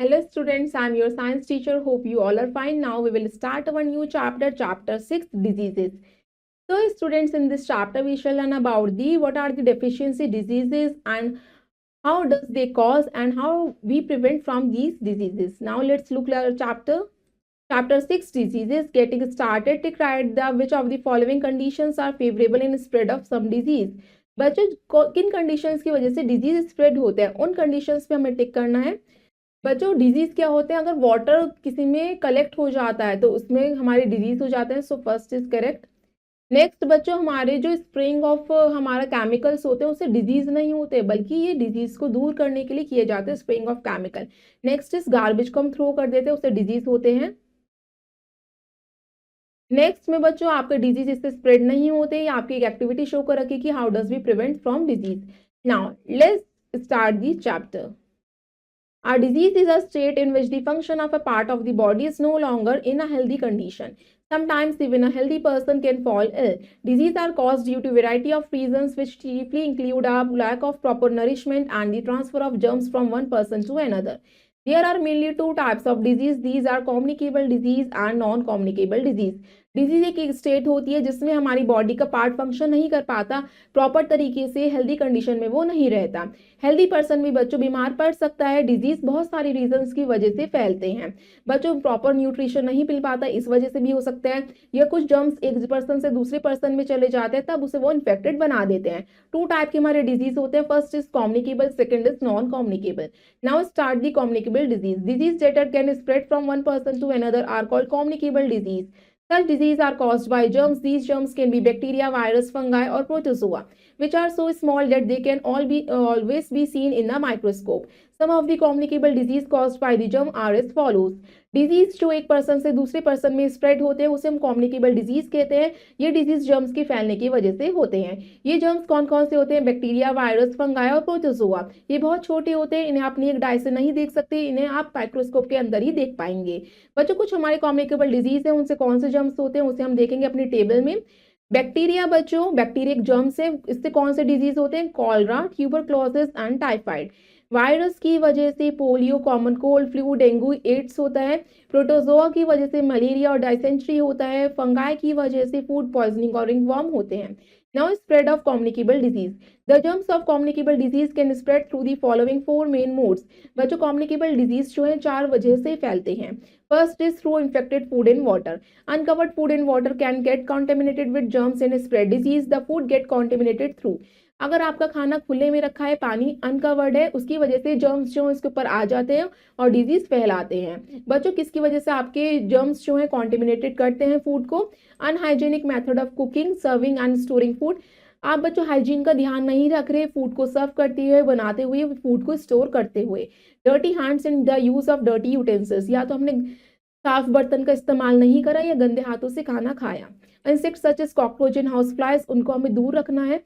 Hello students, I am your science teacher. Hope you all are fine. Now we will start our new chapter, chapter 6, diseases. So students, in this chapter we shall learn about what are the deficiency diseases and how does they cause and how we prevent from these diseases. Now let's look at our chapter 6, diseases. Getting started, take write the which of the following conditions are favorable in spread of some disease. बच्चों किन conditions की वजह से disease spread होते हैं उन conditions पे हमें टिक करना है। बच्चों डिजीज क्या होते हैं, अगर वाटर किसी में कलेक्ट हो जाता है तो उसमें हमारे डिजीज हो जाते हैं। So first is correct. Next बच्चों, हमारे जो स्प्रेइंग ऑफ हमारा केमिकल्स होते हैं उससे डिजीज नहीं होते बल्कि ये डिजीज को दूर करने के लिए किए जाते हैं, spraying of chemical. Next is garbage को हम थ्रो कर देते हैं, उससे डिजीज होते हैं। नेक्स्ट में बच्चों आपके डिजीज इससे स्प्रेड नहीं होते, या आपकी एक एक्टिविटी शो कर रखी कि how does we prevent from disease. Now let's start the chapter. A disease is a state in which the function of a part of the body is no longer in a healthy condition. Sometimes even a healthy person can fall ill. Diseases are caused due to a variety of reasons which chiefly include a lack of proper nourishment and the transfer of germs from one person to another. There are mainly two types of disease. These are communicable disease and non-communicable disease. Disease एक state होती है जिसमें हमारी body का part function नहीं कर पाता proper तरीके से, हेल्दी कंडीशन में वो नहीं रहता। हेल्दी पर्सन भी बच्चों बीमार पड़ सकता है। डिजीज बहुत सारी रीजंस की वजह से फैलते हैं। बच्चों प्रॉपर न्यूट्रिशन नहीं मिल पाता, इस वजह से भी हो सकता है, या कुछ जर्म्स एक पर्सन से दूसरे पर्सन में चले जाते हैं तब उसे वो इन्फेक्टेड बना देते हैं। टू टाइप के हमारे डिजीज होते हैं, first is communicable, second is non communicable. Now start the communicable disease. Disease that can spread from one person to another are called communicable disease. Such diseases are caused by germs. These germs can be bacteria, virus, fungi, or protozoa, which are so small that they can always be seen in the microscope. Some of the communicable disease caused by the germ are as follows. Disease जो एक person से दूसरे person में spread होते हैं उसे हम communicable disease कहते हैं। ये डिजीज जर्म्स के फैलने की वजह से होते हैं। ये जर्म्स कौन कौन से होते हैं? बैक्टीरिया, वायरस, फंगाई और प्रोटोजोआ। ये बहुत छोटे होते हैं, इन्हें आप एक डाई से नहीं देख सकते, इन्हें आप माइक्रोस्कोप के अंदर ही देख पाएंगे। बच्चों कुछ हमारे कम्युनिकेबल डिजीज है, उनसे कौन से जर्म्स होते हैं उसे हम देखेंगे अपनी टेबल में। बैक्टीरिया बच्चों, बैक्टीरिया एक जर्म्स है, इससे कौन से डिजीज होते हैं? Cholera, tuberculosis and typhoid. Virus की वजह से polio, common cold, flu, dengue, AIDS होता है। प्रोटोजोआ की वजह से मलेरिया और डायसेंट्री होता है। फंगाई की वजह से फूड पॉइजनिंग और रिंगवर्म होते हैं। Now spread of communicable disease. The germs of communicable disease can spread through the following four main modes. बच्चों कम्युनिकेबल डिजीज जो है चार वजह से फैलते हैं। First is through infected food and water. Uncovered food and water can get contaminated with germs and spread disease. The food get contaminated through. अगर आपका खाना खुले में रखा है, पानी अनकवर्ड है, उसकी वजह से जर्म्स जो इसके ऊपर आ जाते हैं और डिजीज फैलाते हैं। बच्चों किसकी वजह से आपके जर्म्स जो है कॉन्टेमिनेटेड करते हैं फूड को? Unhygienic method of cooking, serving and storing food. आप बच्चों हाइजीन का ध्यान नहीं रख रहे फूड को सर्व करते हुए, बनाते हुए, फूड को स्टोर करते हुए। Dirty hands and the use of dirty utensils. या तो हमने साफ बर्तन का इस्तेमाल नहीं करा या गंदे हाथों से खाना खाया। Insect such as cockroach and house flies, उनको हमें दूर रखना है,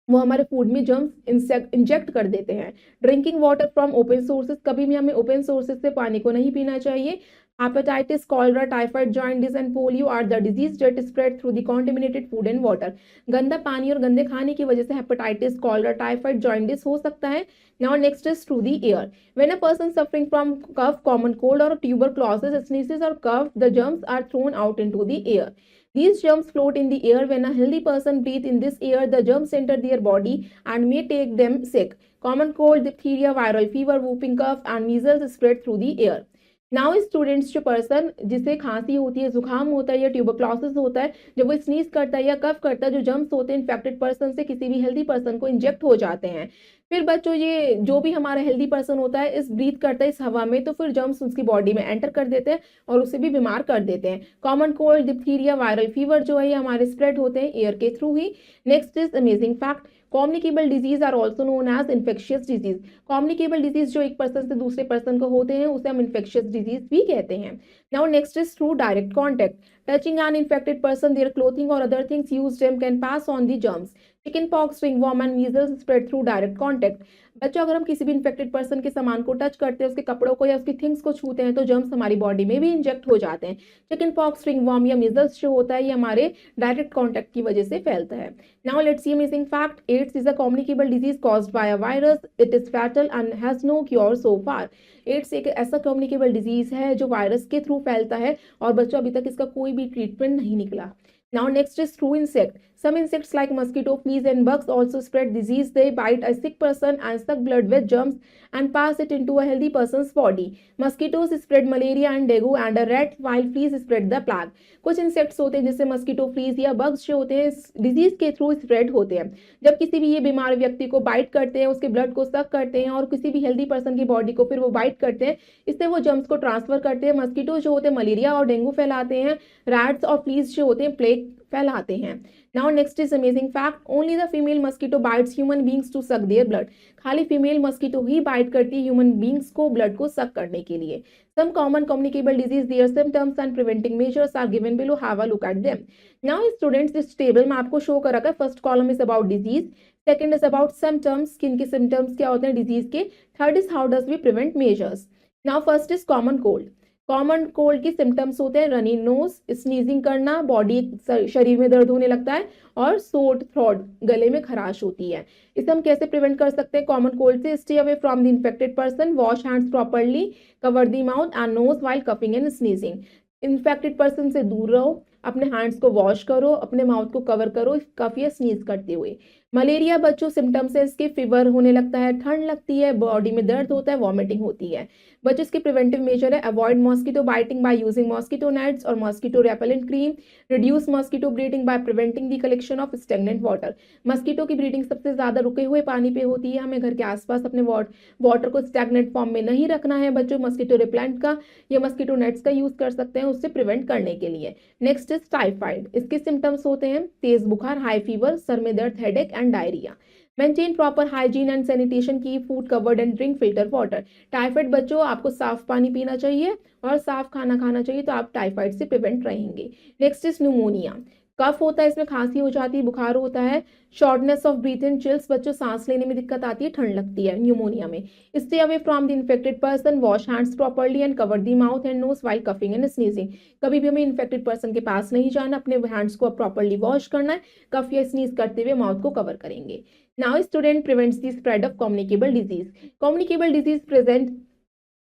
वो हमारे फूड में जर्म्स इंजेक्ट कर देते हैं। Drinking water from open sources, कभी भी हमें ओपन सोर्सेज से पानी को नहीं पीना चाहिए। Hepatitis, cholera, typhoid, jaundice and polio are the disease that spread through the contaminated food and water. गंदा पानी और गंदे खाने की वजह से हेपेटाइटिस, कॉलरा, टाइफाइड, जॉइंटिस हो सकता है। Now next is through the air. When a person suffering from cough, common cold और ट्यूबरक्लोसिस, स्नीजेस और cough, the germs are thrown out into the air. These germs float in the air. When a healthy person breathes in this air, the germs enter their body and may take them sick. Common cold, diphtheria, viral fever, whooping cough and measles spread through the air. Now students, जो person जिसे खांसी होती है, जुकाम होता है या tuberculosis होता है, जब वो स्नीज करता है या कफ करता है, जो जर्म्स होते हैं इन्फेक्टेड पर्सन से किसी भी हेल्दी पर्सन को इंजेक्ट हो जाते हैं। फिर बच्चों ये जो भी हमारा हेल्दी पर्सन होता है इस ब्रीथ करता है इस हवा में, तो फिर जर्म्स उसकी बॉडी में एंटर कर देते हैं और उसे भी बीमार कर देते हैं। Common cold, diphtheria, viral fever जो है ये हमारे स्प्रेड होते हैं एयर के थ्रू ही। Next is amazing fact. Communicable disease are also known as infectious disease. Communicable disease जो एक पर्सन से दूसरे पर्सन को होते हैं उसे हम इन्फेक्शियस डिजीज भी कहते हैं। Now next is through direct contact. Touching an infected person, their clothing और other things used them can pass on the germs. Chicken pox, ringworm and measles spread through direct contact. बच्चों, अगर हम किसी भी infected person के सामान को touch करते हैं, उसके कपड़ों को या उसकी थिंग्स को छूते हैं, तो जर्म्स हमारी बॉडी में भी इंजेक्ट हो जाते हैं। चिकन पॉक्स, रिंगवॉर्म या मीजल्स जो होता है, ये हमारे डायरेक्ट कॉन्टेक्ट की वजह से फैलता है। Now let's see amazing fact. AIDS is a communicable disease caused by a virus. It is fatal and has no cure so far. AIDS एक ऐसा कम्युनिकेबल डिजीज है जो वायरस के थ्रू फैलता है और बच्चों अभी तक इसका कोई भी ट्रीटमेंट नहीं निकला। Now next is through insect. Some insects like mosquito, fleas and bugs also spread disease. They bite a sick person and suck blood with germs and pass it into a healthy person's body. Mosquitoes spread malaria and dengue and a rat, while fleas spread the plague. कुछ insects होते हैं जैसे mosquito, fleas या bugs जो होते हैं disease के through spread होते हैं। जब किसी भी ये बीमार व्यक्ति को बाइट करते हैं, उसके ब्लड को सक करते हैं और किसी भी हेल्दी पर्सन की बॉडी को फिर वो बाइट करते हैं, इससे वो जर्म्स को ट्रांसफर करते हैं। मस्कीटो जो होते हैं मलेरिया और डेंगू फैलाते हैं। रैट्स और फ्लीज जो होते हैं प्लेग फैलाते हैं। Now next is amazing fact. Only the female mosquito bites human beings to suck their blood. खाली फीमेल मस्कीटो ही बाइट करती है ह्यूमन बींग्स को ब्लड को सक करने के लिए। Some common communicable disease, their symptoms and preventing measures are given below. Have a look at them. Now students, इस टेबल में आपको शो कर रखा है। First column is about disease, second is about symptoms, किन के सिम्टम्स क्या होते हैं डिजीज के, third is how does we prevent measures. Now first is common cold. Common cold की सिम्टम्स होते हैं रनी नोज, स्नीजिंग करना, बॉडी शरीर में दर्द होने लगता है और सोट थ्रोट, गले में खराश होती है। इसे हम कैसे प्रिवेंट कर सकते हैं कॉमन कोल्ड से? Stay away from the infected person, wash hands properly, cover the mouth and nose while coughing and sneezing. Infected person से दूर रहो, अपने हैंड्स को वॉश करो, अपने माउथ को कवर करो कफ या स्नीज करते हुए। मलेरिया बच्चों सिम्टम्स है इसके, फीवर होने लगता है, ठंड लगती है, बॉडी में दर्द होता है, वॉमिटिंग होती है। बच्चों इसके प्रिवेंटिव मेजर है avoid mosquito biting by using mosquito nets और mosquito repellent cream, reduce mosquito breeding by preventing the collection of stagnant water. Mosquito की ब्रीडिंग सबसे ज्यादा रुके हुए पानी पे होती है। हमें घर के आसपास अपने वाटर को स्टैगनेंट फॉर्म में नहीं रखना है बच्चों। मॉस्किटो रिपेलेंट का या मॉस्किटो नेट्स का यूज कर सकते हैं उससे प्रिवेंट करने के लिए। Next is typhoid. इसके सिम्टम्स होते हैं तेज बुखार, हाई फीवर, सर में दर्द, headache and diarrhoea. Maintain proper hygiene and sanitation, keep food covered and drink filter water. Typhoid बच्चों आपको साफ पानी पीना चाहिए और साफ खाना खाना चाहिए तो आप टाइफाइड से प्रिवेंट रहेंगे। Next is pneumonia. कफ होता है, इसमें खांसी हो जाती है, बुखार होता है, shortness of breath and chills, बच्चों सांस लेने में दिक्कत आती है, ठंड लगती है न्यूमोनिया में। Stay away from the infected person, wash hands properly and cover the mouth and nose while coughing and sneezing. कभी भी हमें इन्फेक्टेड पर्सन के पास नहीं जाना, अपने हैंड्स को प्रॉपर्ली वॉश करना है, कफ या स्नीज करते हुए माउथ को कवर करेंगे। Now student, prevents the spread of communicable disease. Communicable disease present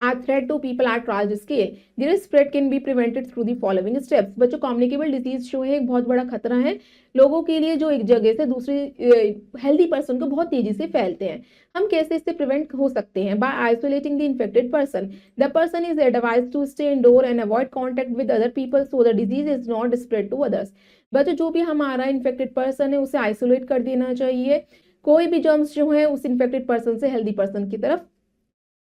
a threat to people at large scale. Their spread can be prevented through the following steps. बच्चों communicable disease जो है एक बहुत बड़ा खतरा है लोगों के लिए जो एक जगह से दूसरी हेल्दी पर्सन को बहुत तेजी से फैलते हैं। हम कैसे इससे प्रिवेंट हो सकते हैं? By isolating the infected person, the person is advised to stay indoor and avoid contact with other people so the disease is not spread to others. बच्चों जो भी हमारा इन्फेक्टेड पर्सन है उसे आइसोलेट कर देना चाहिए, कोई भी जर्म्स जो है उस इन्फेक्टेड पर्सन से हेल्दी पर्सन की तरफ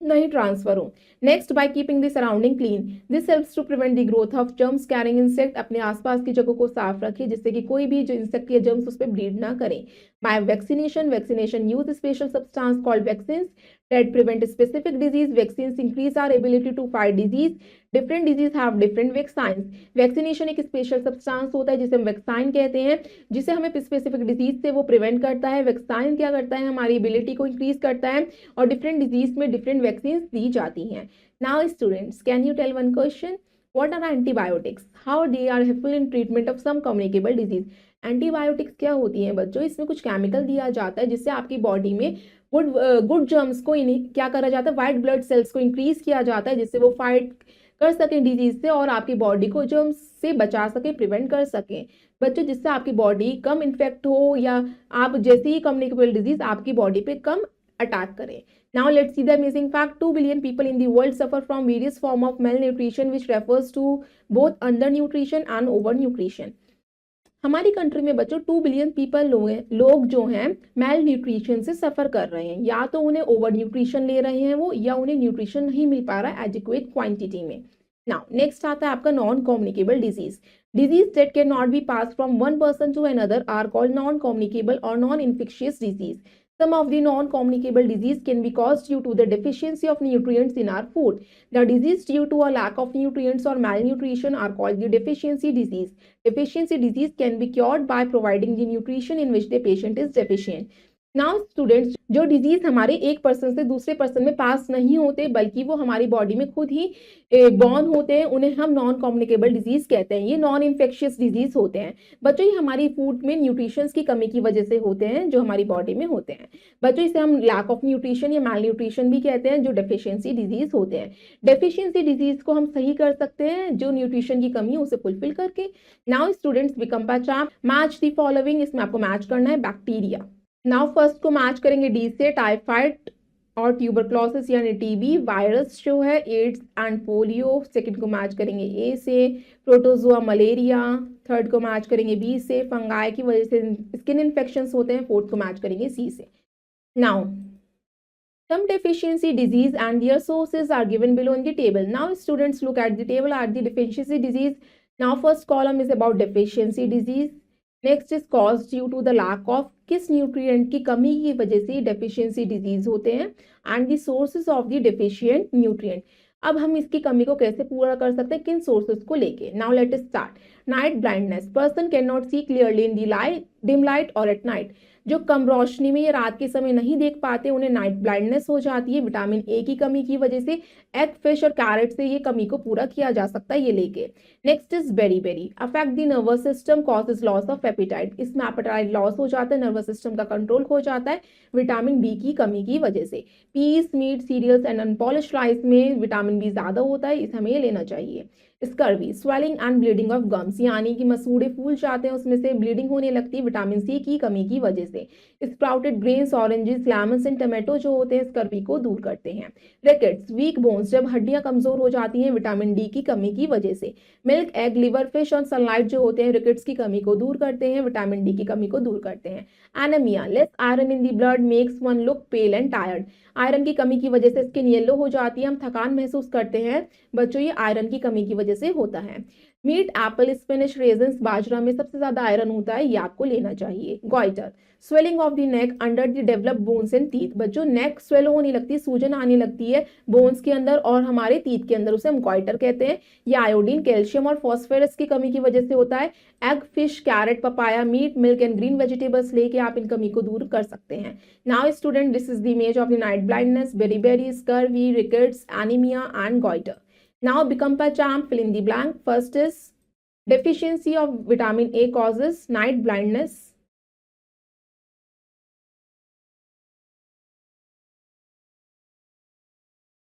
नहीं ट्रांसफर हो। Next, by keeping the surrounding clean, this helps to prevent the growth of germs carrying insect. अपने आसपास की जगह को साफ रखिए जिससे कि कोई भी जो इंसेक्ट या जर्म्स उस पर ब्रीड ना करें। By vaccination, vaccination use special substance called vaccines that prevent specific disease. Vaccines increase our ability to fight disease. Different disease have different vaccines. Vaccination एक स्पेशल सब्सटेंस होता है जिसे हम वैक्सीन कहते हैं, जिसे हमें स्पेसिफिक डिजीज से वो प्रिवेंट करता है। वैक्सीन क्या करता है? हमारी एबिलिटी को इंक्रीज करता है और डिफरेंट डिजीज में डिफरेंट वैक्सीन दी जाती हैं। Now students, can you tell one question? What are antibiotics? How they are helpful in treatment of some communicable disease? Antibiotics क्या होती हैं बच्चों? इसमें कुछ केमिकल दिया जाता है जिससे आपकी बॉडी में गुड जर्म्स को क्या करा जाता है, वाइट ब्लड सेल्स को इंक्रीज किया जाता है जिससे वो फाइट कर सकें डिजीज से और आपकी बॉडी को जर्म्स से बचा सके, प्रिवेंट कर सकें बच्चों, जिससे आपकी बॉडी कम इन्फेक्ट हो या आप जैसे ही कम्युनिकेबल डिजीज आपकी बॉडी पे कम अटैक करें। Now let's see the amazing fact. 2 billion people in the world suffer from various form of malnutrition which refers to both undernutrition and overnutrition. हमारी कंट्री में बच्चों 2 बिलियन पीपल लोग जो हैं mail nutrition से सफर कर रहे हैं, या तो उन्हें ओवर न्यूट्रिशन ले रहे हैं वो, या उन्हें न्यूट्रिशन नहीं मिल पा रहा है एडिक्वेट क्वांटिटी में। नाउ नेक्स्ट आता है आपका non communicable disease. Disease that can not be pass from one person to another are called non communicable और non infectious disease. Some of the non-communicable disease can be caused due to the deficiency of nutrients in our food. The disease due to a lack of nutrients or malnutrition are called the deficiency disease. Deficiency disease can be cured by providing the nutrition in which the patient is deficient. Now students, जो disease हमारे एक person से दूसरे person में पास नहीं होते बल्कि वो हमारी बॉडी में खुद ही बॉर्न होते हैं, उन्हें हम नॉन कम्युनिकेबल डिजीज कहते हैं। ये नॉन इन्फेक्शियस डिजीज होते हैं। बच्चों, ये हमारी फूड में न्यूट्रिशंस की कमी की वजह से होते हैं जो हमारी बॉडी में होते हैं। बच्चों, इसे हम लैक ऑफ न्यूट्रिशन या मैल न्यूट्रिशन भी कहते हैं, जो डेफिशिएंसी डिजीज होते हैं। डेफिशिएंसी डिजीज को हम सही कर सकते हैं जो न्यूट्रिशन की कमी है उसे फुलफिल करके। नाउ स्टूडेंट्स, बिकम पहचान, मैच द फॉलोइंग। इसमें आपको मैच करना है बैक्टीरिया। नाउ फर्स्ट को मैच करेंगे डी से, टाइफाइड और ट्यूबरक्लोसिस यानी टीबी, वायरस जो है एड्स एंड पोलियो। सेकंड को मैच करेंगे ए से, प्रोटोजोआ मलेरिया। थर्ड को मैच करेंगे बी से, फंगाई की वजह से स्किन इन्फेक्शंस होते हैं। फोर्थ को मैच करेंगे सी से। Now some deficiency disease and their sources are given below in the table. Now students, look at the table at the deficiency disease. Now first column is about deficiency disease. Next is cause due to the lack of, किस nutrient की कमी की वजह से deficiency disease होते हैं, and the sources of the deficient nutrient. अब हम इसकी कमी को कैसे पूरा कर सकते हैं, किन सोर्सेज को लेके। Now let us start. Night blindness, person can not see clearly in the light, dim light और एट नाइट। जो कम रोशनी में या रात के समय नहीं देख पाते उन्हें नाइट ब्लाइंडनेस हो जाती है। विटामिन ए की कमी की वजह से एग, फिश और कैरेट से ये कमी को पूरा किया जा सकता है, ये लेके। Next is beri, affect the nervous system, causes loss of appetite. इसमें एपेटाइट लॉस हो जाता है, नर्वस सिस्टम का कंट्रोल खो जाता है विटामिन बी की कमी की वजह से। Peas, meat, cereals and unpolished rice में विटामिन बी ज्यादा होता है, इसे हमें लेना चाहिए। Scurvy, swelling and bleeding of gums, यानी कि मसूड़े फूल जाते हैं, उसमें से ब्लीडिंग होने लगती है विटामिन सी की कमी की वजह से। Sprouted grains, oranges, lemons and tomato जो होते हैं स्कर्वी को दूर करते हैं। रिकेट्स, वीक बोन्स, जब हड्डियां कमजोर हो जाती हैं विटामिन डी की कमी की वजह से। मिल्क, एग, लिवर, फिश और सनलाइट जो होते हैं रिकेट्स की कमी को दूर करते हैं, विटामिन डी की कमी को दूर करते हैं। Anaemia, less iron in the blood makes one look pale and tired. Iron की कमी की वजह से स्किन येलो हो जाती है, हम थकान महसूस करते हैं। बच्चों, ये आयरन की कमी की वजह से होता है। मीट, एप्पल, स्पिनच, रेजन्स, बाजरा में सबसे ज्यादा आयरन होता है, ये आपको लेना चाहिए। Goitre, swelling of the neck under the developed bones and teeth. बच्चों, नेक स्वेल होने लगती है, सूजन आने लगती है बोन्स के अंदर और हमारे टीथ के अंदर, उसे हम गॉइटर कहते हैं। ये आयोडीन, कैल्शियम और फॉस्फोरस की कमी की वजह से होता है। Egg, fish, carrot, papaya, meat, milk and green vegetables लेके आप इन कमी को दूर कर सकते हैं। Now student, this is the image of the night blindness, beri, scurvy, rickets, anaemia and goitre. Now become pacham, fill in the blank. First is deficiency of vitamin A causes night blindness.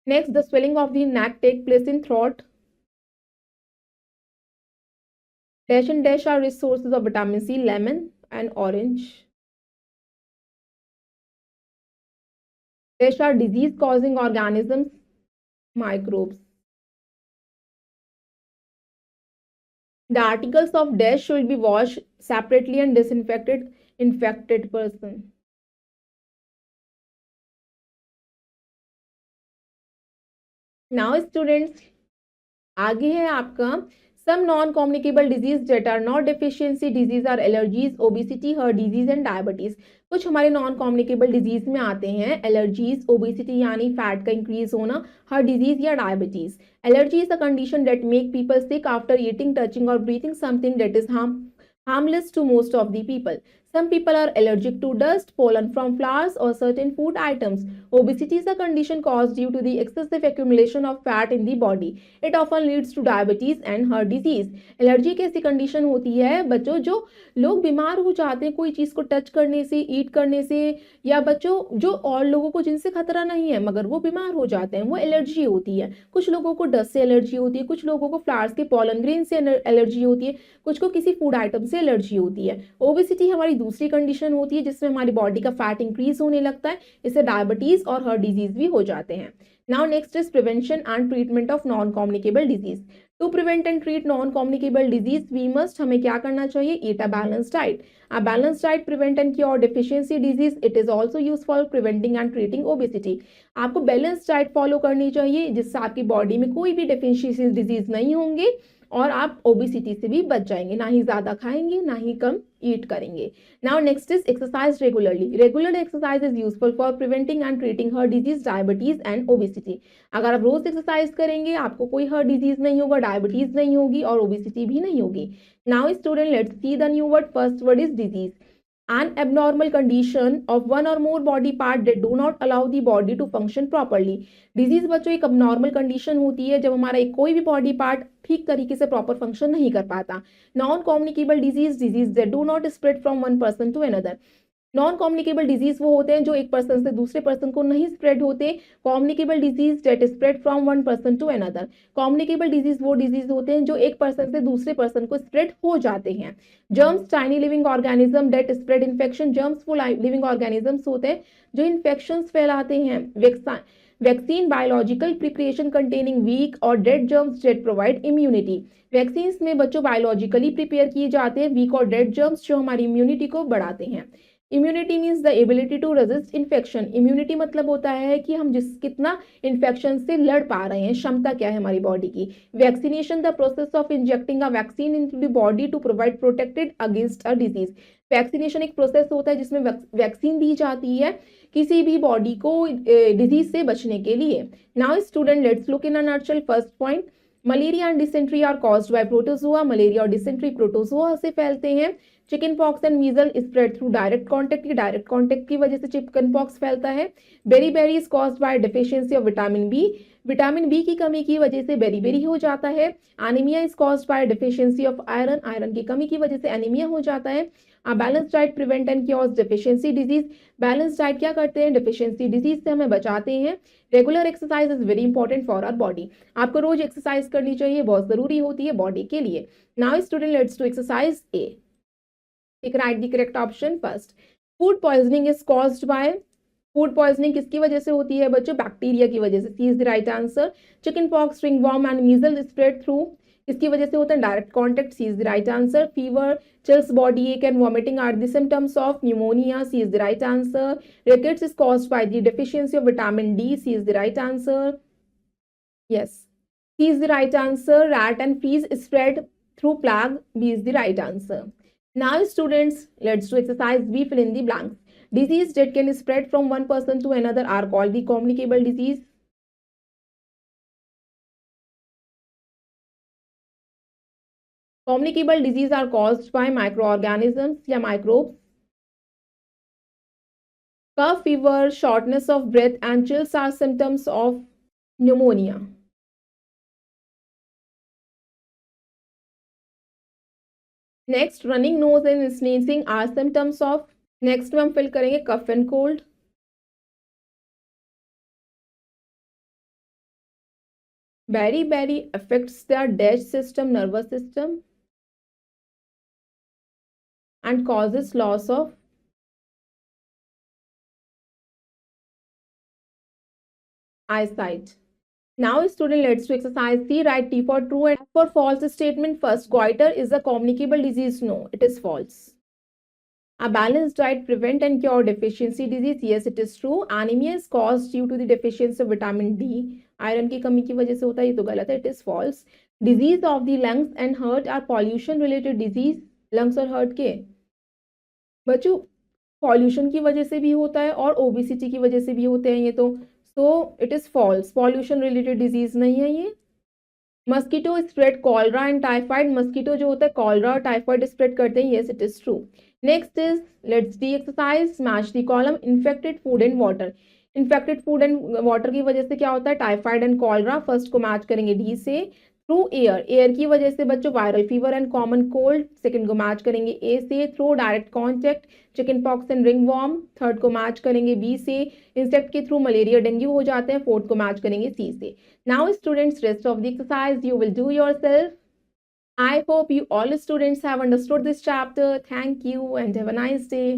Next, the swelling of the neck take place in throat. Dash and dash are resources of vitamin C, lemon and orange. Dash are disease causing organisms, microbes. The articles of dash should be washed separately and disinfected infected person. Now students, आगे है आपका some non-communicable disease that are not deficiency disease are allergies, obesity, heart disease and diabetes. कुछ हमारे non communicable disease में आते हैं allergies, obesity यानी fat का इंक्रीज होना, हार्ट डिजीज या diabetes. Allergy is a condition that make people sick after eating, touching और breathing something that is harmless to most of the people. Some people are allergic to dust, pollen from flowers or certain food items. Obesity is a condition caused due to the excessive accumulation of fat in the body. It often leads to diabetes and heart disease. Allergy एक ऐसी condition होती है बच्चों जो लोग बीमार हो जाते हैं कोई चीज को टच करने से, ईट करने से, या बच्चों जो और लोगों को जिनसे खतरा नहीं है मगर वो बीमार हो जाते हैं, वो एलर्जी होती है। कुछ लोगों को डस्ट से एलर्जी होती है, कुछ लोगों को फ्लावर्स के पॉलन ग्रेन से एलर्जी होती है, कुछ को किसी फूड आइटम से एलर्जी होती है। ओबेसिटी हमारी दूसरी कंडीशन होती है जिसमें हमारी बॉडी का फैट इंक्रीज होने लगता है, इससे डायबिटीज और हार्ट डिजीज भी हो जाते हैं। Now next is prevention and treatment of non communicable disease. To prevent and treat non communicable disease we must, हमें क्या करना चाहिए, eat a balance diet. A balance diet prevent and cure deficiency disease, it is also use for preventing and treating obesity. आपको balance diet follow करनी चाहिए जिससे आपकी body में कोई भी डेफिशिएंसी डिजीज नहीं होंगे और आप ओबेसिटी से भी बच जाएंगे, ना ही ज़्यादा खाएंगे ना ही कम ईट करेंगे। Now next is exercise regularly. Regular exercise is useful for preventing and treating heart disease, diabetes and obesity. अगर आप रोज एक्सरसाइज करेंगे आपको कोई हार्ट डिजीज नहीं होगा, डायबिटीज नहीं होगी और ओबेसिटी भी नहीं होगी। Now student let's see the new word. First word is disease, an abnormal condition of one or more body part that do not allow the body to function properly। Disease बच्चों एक abnormal condition होती है जब हमारा एक कोई भी body part ठीक तरीके से प्रॉपर फंक्शन नहीं कर पाता। Non communicable disease, disease that do not spread from one person to another. Non communicable disease वो होते हैं जो एक पर्सन से दूसरे पर्सन को नहीं स्प्रेड होते। Communicable disease that spread from one person to another. Communicable disease वो डिजीज होते हैं जो एक पर्सन से दूसरे पर्सन को स्प्रेड हो जाते हैं। Germs, tiny living organism that spread infection. Germs वो लिविंग ऑर्गेनिजम्स होते हैं जो इन्फेक्शंस फैलाते हैं। Vaccine, biological preparation containing weak और dead germs that provide immunity. Vaccine में बच्चों बायोलॉजिकली प्रिपेयर किए जाते हैं वीक और डेड जर्म्स जो हमारी इम्यूनिटी को बढ़ाते हैं। Immunity means the ability to resist infection. Immunity मतलब होता है कि हम कितना इन्फेक्शन से लड़ पा रहे हैं, क्षमता क्या है हमारी बॉडी की। Vaccination, the process of injecting a vaccine into the body to provide protected against a disease. Vaccination एक प्रोसेस होता है जिसमें वैक्सीन दी जाती है किसी भी बॉडी को डिजीज से बचने के लिए। Now student let's look in a nutshell. First point, malaria and dysentery are caused by protozoa. Malaria और डिसेंट्री प्रोटोजोआ से फैलते हैं। Chicken pox and measle spread through direct contact. Direct contact की वजह से चिकन पॉक्स फैलता है। Beri is caused by deficiency of vitamin B. Vitamin B की कमी की वजह से बेरी हो जाता है। Anaemia is caused by deficiency of iron. Iron की कमी की वजह से एनीमिया हो जाता है। A balanced diet prevent and cures deficiency disease। Balance diet क्या करते हैं, डेफिशिएंसी डिजीज से हमें बचाते हैं। Regular exercise is very important for our body. आपको रोज एक्सरसाइज करनी चाहिए, बहुत जरूरी होती है बॉडी के लिए। Now student let's do exercise A. Tick right the correct option. First, food poisoning is caused bye. Food poisoning किसकी वजह से होती है बच्चों, बैक्टीरिया की वजह से। C is the right answer. Chicken pox, ringworm and measle spread through, इसकी वजह से होता है direct contact. C is the right answer. Fever, chills, body ache and vomiting are the symptoms of pneumonia। C is the right answer. Rickets is caused by the deficiency of vitamin D। C is the right answer. Yes, C is the right answer. Rat and fleas spread through plague। B is the right answer. Now students, let's do exercise B, fill in the blanks। Disease that can spread from one person to another are called the communicable disease। Communicable disease are caused by microorganisms या microbes। Cough, fever, shortness of breath and chills are symptoms of pneumonia। Next, running nose and sneezing are symptoms of। Next में हम fill करेंगे cough and cold. Beri affects the digestive system, nervous system and causes loss of eyesight। Now student, let's do exercise C. Write T for true and F for false statement. First, goiter is a communicable disease. No, it is false। A balanced diet prevent and cure deficiency disease। Yes, it is true। Anemia is caused due to the deficiency of vitamin D। Iron की कमी की वजह से होता है, ये तो गलत है, it is false। Disease of the lungs and heart are pollution related disease। Lungs और हार्ट के बच्चों पॉल्यूशन की वजह से भी होता है और ओबेसिटी की वजह से भी होते हैं ये तो। So it is false, pollution related disease नहीं है ये। Mosquito spread cholera and typhoid. Mosquito जो होता है कॉलरा और टाइफाइड स्प्रेड करते हैं। Yes, it is true. Next is let's D exercise match the column. Infected food and water. Infected food and water की वजह से क्या होता है, टाइफाइड एंड कॉलरा। फर्स्ट को मैच करेंगे डी से। थ्रू एयर, एयर की वजह से बच्चों viral fever and common cold. Second को मैच करेंगे ए से। Through direct contact, chicken pox and ringworm. Third को मैच करेंगे बी से। इंसेक्ट के थ्रू मलेरिया डेंगू हो जाते हैं। फोर्थ को मैच करेंगे सी से। Now students, rest of the exercise you will do yourself। I hope you all students have understood this chapter। Thank you and have a nice day।